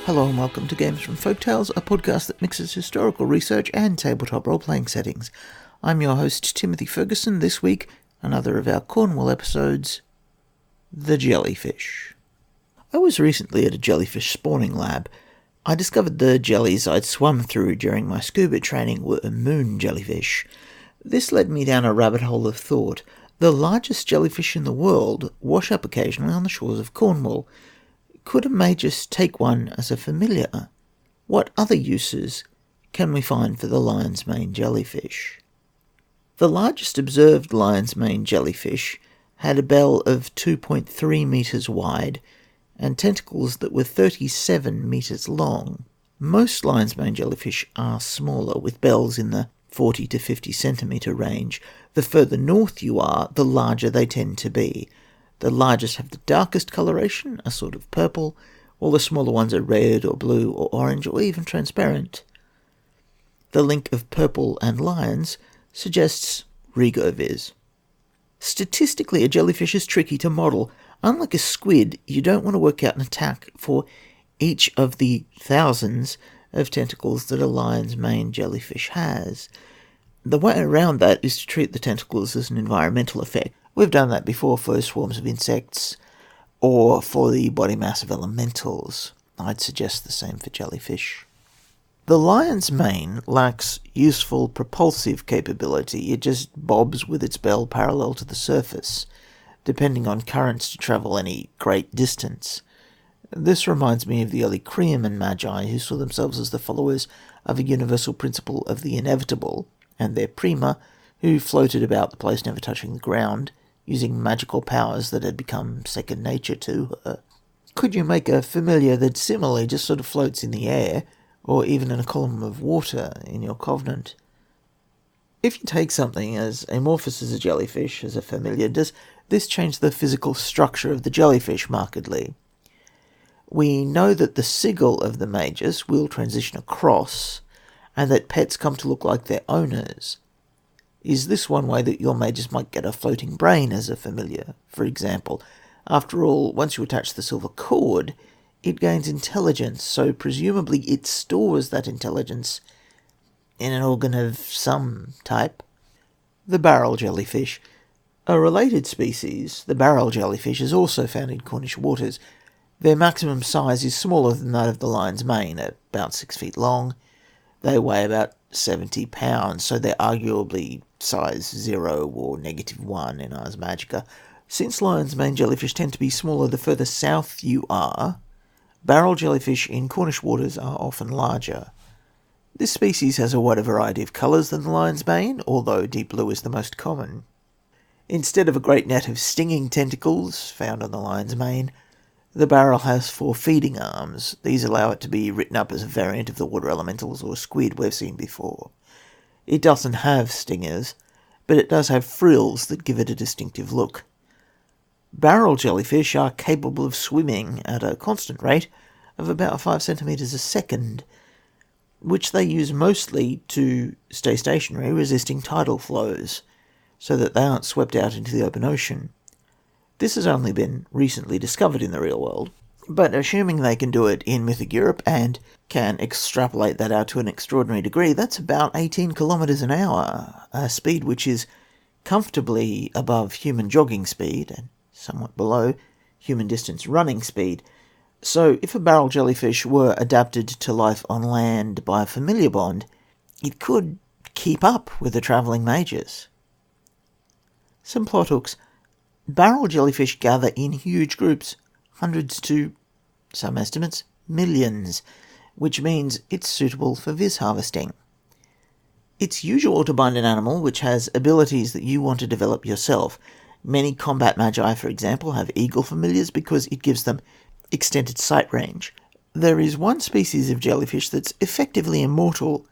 Hello and welcome to Games from Folktales, a podcast that mixes historical research and tabletop role-playing settings. I'm your host, Timothy Ferguson. This week, another of our Cornwall episodes, The Jellyfish. I was recently at a jellyfish spawning lab. I discovered the jellies I'd swum through during my scuba training were moon jellyfish. This led me down a rabbit hole of thought. The largest jellyfish in the world wash up occasionally on the shores of Cornwall. Could a magus take one as a familiar? What other uses can we find for the lion's mane jellyfish? The largest observed lion's mane jellyfish had a bell of 2.3 metres wide and tentacles that were 37 metres long. Most lion's mane jellyfish are smaller, with bells in the 40 to 50 centimetre range. The further north you are, the larger they tend to be. The largest have the darkest coloration, a sort of purple, while the smaller ones are red or blue or orange or even transparent. The link of purple and lions suggests regoviz. Statistically, a jellyfish is tricky to model. Unlike a squid, you don't want to work out an attack for each of the thousands of tentacles that a lion's mane jellyfish has. The way around that is to treat the tentacles as an environmental effect. We've done that before for swarms of insects or for the body mass of elementals. I'd suggest the same for jellyfish. The lion's mane lacks useful propulsive capability. It just bobs with its bell parallel to the surface, depending on currents to travel any great distance. This reminds me of the early Creaman magi, who saw themselves as the followers of a universal principle of the inevitable, and their prima, who floated about the place never touching the ground, using magical powers that had become second nature to her. Could you make a familiar that similarly just sort of floats in the air, or even in a column of water in your covenant? If you take something as amorphous as a jellyfish as a familiar, does this change the physical structure of the jellyfish markedly? We know that the sigil of the magus will transition across, and that pets come to look like their owners. Is this one way that your magus might get a floating brain as a familiar, for example? After all, once you attach the silver cord, it gains intelligence, so presumably it stores that intelligence in an organ of some type. The barrel jellyfish. A related species, the barrel jellyfish, is also found in Cornish waters. Their maximum size is smaller than that of the lion's mane, about 6 feet long. They weigh about 70 pounds, so they're arguably size 0 or -1 in Ars Magica. Since lion's mane jellyfish tend to be smaller the further south you are, barrel jellyfish in Cornish waters are often larger. This species has a wider variety of colours than the lion's mane, although deep blue is the most common. Instead of a great net of stinging tentacles found on the lion's mane, the barrel has 4 feeding arms. These allow it to be written up as a variant of the water elementals or squid we've seen before. It doesn't have stingers, but it does have frills that give it a distinctive look. Barrel jellyfish are capable of swimming at a constant rate of about 5 centimetres a second, which they use mostly to stay stationary, resisting tidal flows, so that they aren't swept out into the open ocean. This has only been recently discovered in the real world, but assuming they can do it in mythic Europe and can extrapolate that out to an extraordinary degree, that's about 18 kilometres an hour, a speed which is comfortably above human jogging speed and somewhat below human distance running speed. So if a barrel jellyfish were adapted to life on land by a familiar bond, it could keep up with the travelling magus. Some plot hooks. Barrel jellyfish gather in huge groups, hundreds to, some estimates, millions, which means it's suitable for viz harvesting. It's usual to bind an animal which has abilities that you want to develop yourself. Many combat magi, for example, have eagle familiars because it gives them extended sight range. There is one species of jellyfish that's effectively immortal.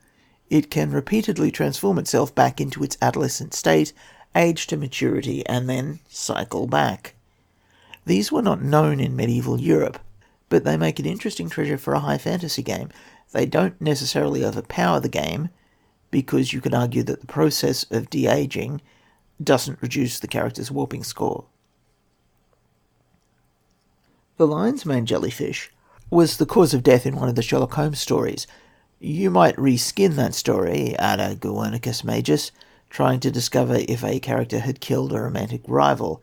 It can repeatedly transform itself back into its adolescent state, age to maturity, and then cycle back. These were not known in medieval Europe, but they make an interesting treasure for a high fantasy game. They don't necessarily overpower the game, because you could argue that the process of de-aging doesn't reduce the character's warping score. The lion's mane jellyfish was the cause of death in one of the Sherlock Holmes stories. You might reskin that story, add a Guernicus Magus, trying to discover if a character had killed a romantic rival.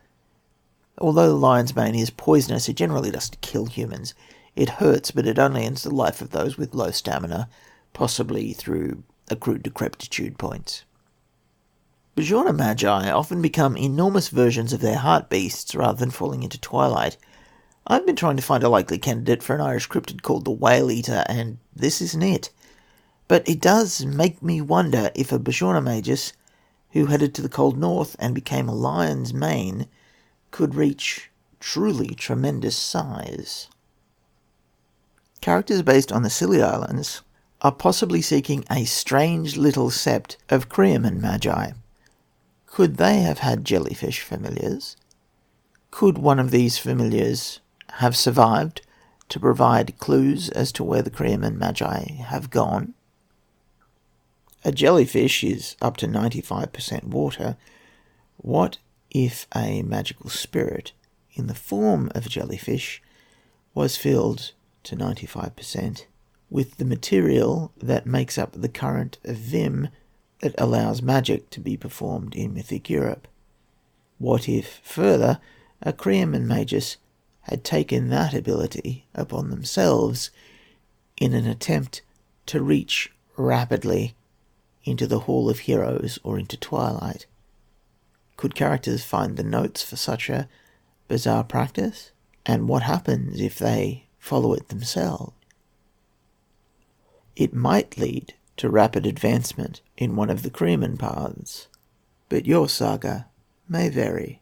Although the lion's mane is poisonous, it generally doesn't kill humans. It hurts, but it only ends the life of those with low stamina, possibly through accrued decrepitude points. Bajorna Magi often become enormous versions of their heart beasts rather than falling into twilight. I've been trying to find a likely candidate for an Irish cryptid called the Whale Eater, and this isn't it. But it does make me wonder if a Bajorna Magus, who headed to the cold north and became a lion's mane, could reach truly tremendous size. Characters based on the Scilly Islands are possibly seeking a strange little sept of Creaman Magi. Could they have had jellyfish familiars? Could one of these familiars have survived to provide clues as to where the Creaman Magi have gone? A jellyfish is up to 95% water. What if a magical spirit in the form of a jellyfish was filled to 95% with the material that makes up the current of Vim that allows magic to be performed in mythic Europe? What if, further, a Creaman Magus had taken that ability upon themselves in an attempt to reach rapidly into the Hall of Heroes or into Twilight? Could characters find the notes for such a bizarre practice? And what happens if they follow it themselves? It might lead to rapid advancement in one of the Creaman paths, but your saga may vary.